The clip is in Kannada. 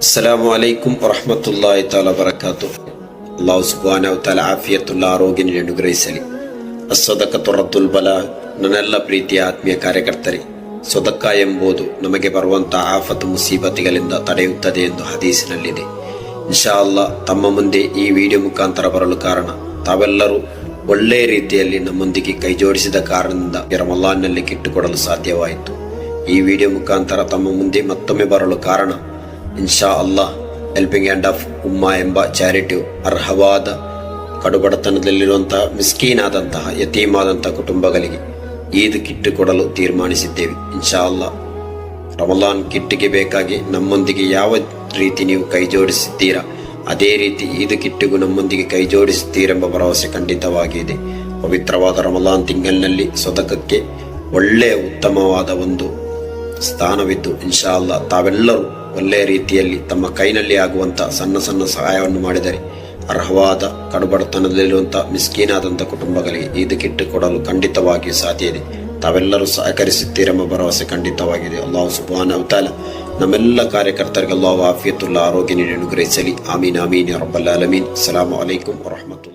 അസ്സലാമു അലൈക്കും വറഹ്മത്തുള്ളാഹി തആല വബറകാതുഹു. അല്ലാഹു സുബ്ഹാനഹു ತಆಲ ಆಫಿಯತುಲ್ಲ ಆರೋಗ್ಯ ನೀಡಿ ಅನುಗ್ರಹಿಸಲಿ. ಅಸ್ಸದಕತು ರದ್ದುಲ್ ಬಲಾ. ನನ್ನೆಲ್ಲ ಪ್ರೀತಿಯ ಆತ್ಮೀಯ ಕಾರ್ಯಕರ್ತರೆ, ಸದಕ ಎಂಬುದು ನಮಗೆ ಬರುವಂತಹ ಆಫತ್ತು ಮುಸೀಬತಿಗಳಿಂದ ತಡೆಯುತ್ತದೆ ಎಂದು ಹದೀಸಿನಲ್ಲಿದೆ. ಇನ್ಶಾ ಅಲ್ಲಾ ತಮ್ಮ ಮುಂದೆ ಈ ವಿಡಿಯೋ ಮುಖಾಂತರ ಬರಲು ಕಾರಣ, ತಾವೆಲ್ಲರೂ ಒಳ್ಳೆಯ ರೀತಿಯಲ್ಲಿ ನಮ್ಮೊಂದಿಗೆ ಕೈ ಜೋಡಿಸಿದ ಕಾರಣದಿಂದ ರಮಲಾನ್ನಲ್ಲಿ ಕಿಟ್ಟುಕೊಡಲು ಸಾಧ್ಯವಾಯಿತು. ಈ ವಿಡಿಯೋ ಮುಖಾಂತರ ತಮ್ಮ ಮುಂದೆ ಮತ್ತೊಮ್ಮೆ ಬರಲು ಕಾರಣ, ಇನ್ಶಾ ಅಲ್ಲಾ ಹೆಲ್ಪಿಂಗ್ ಹ್ಯಾಂಡ್ ಆಫ್ ಉಮ್ಮಾ ಎಂಬ ಚಾರಿಟಿ ಅರ್ಹವಾದ ಕಡುಬಡತನದಲ್ಲಿರುವಂತಹ ಮಿಸ್ಕೀನಾದಂತಹ ಯತೀಮಾದಂತಹ ಕುಟುಂಬಗಳಿಗೆ ಈದ್ ಕಿಟ್ ಕೊಡಲು ತೀರ್ಮಾನಿಸಿದ್ದೇವೆ. ಇನ್ಶಾ ಅಲ್ಲಾ ರಮಲಾನ್ ಕಿಟ್ಟಿಗೆ ಬೇಕಾಗಿ ನಮ್ಮೊಂದಿಗೆ ಯಾವ ರೀತಿ ನೀವು ಕೈ ಜೋಡಿಸಿದ್ದೀರಾ ಅದೇ ರೀತಿ ಈದ್ ಕಿಟ್ಟಿಗೂ ನಮ್ಮೊಂದಿಗೆ ಕೈ ಜೋಡಿಸುತ್ತೀರೆಂಬ ಭರವಸೆ ಖಂಡಿತವಾಗಿದೆ. ಪವಿತ್ರವಾದ ರಮಲಾನ್ ತಿಂಗಳಿನಲ್ಲಿ ಸದಕಕ್ಕೆ ಒಳ್ಳೆಯ ಉತ್ತಮವಾದ ಒಂದು ಸ್ಥಾನವಿದ್ದು, ಇನ್ಶಾ ಅಲ್ಲಾ ತಾವೆಲ್ಲರೂ ಒಳ್ಳೆಯ ರೀತಿಯಲ್ಲಿ ತಮ್ಮ ಕೈನಲ್ಲಿ ಆಗುವಂತಹ ಸಣ್ಣ ಸಣ್ಣ ಸಹಾಯವನ್ನು ಮಾಡಿದರೆ ಅರ್ಹವಾದ ಕಡುಬಡತನದಲ್ಲಿರುವಂತಹ ಮಿಸ್ಕೀನಾದಂಥ ಕುಟುಂಬಗಳಿಗೆ ಈದ್ ಕಿಟ್ ಕೊಡಲು ಖಂಡಿತವಾಗಿಯೂ ಸಾಧ್ಯ ಇದೆ. ತಾವೆಲ್ಲರೂ ಸಹಕರಿಸುತ್ತೀರೆಂಬ ಭರವಸೆ ಖಂಡಿತವಾಗಿದೆ. ಅಲ್ಲಾಹು ಸುಬ್ಹಾನಹು ತಆಲ ನಮ್ಮೆಲ್ಲ ಕಾರ್ಯಕರ್ತರಿಗೆ ಅಲ್ಲಾಹು ಆಫಿಯತುಲ್ಲ ಆರೋಗ್ಯ ನೀಡಿ ಅನುಗ್ರಹಿಸಲಿ. ಆಮೀನ್ ಆಮೀನ್ ಯಾ ರಬ್ಬಲ್ ಆಲಮೀನ್. ಅಸ್ಸಲಾಮು ಅಲೈಕುಂ ವರಹಮತುಲ್ಲಾಹಿ.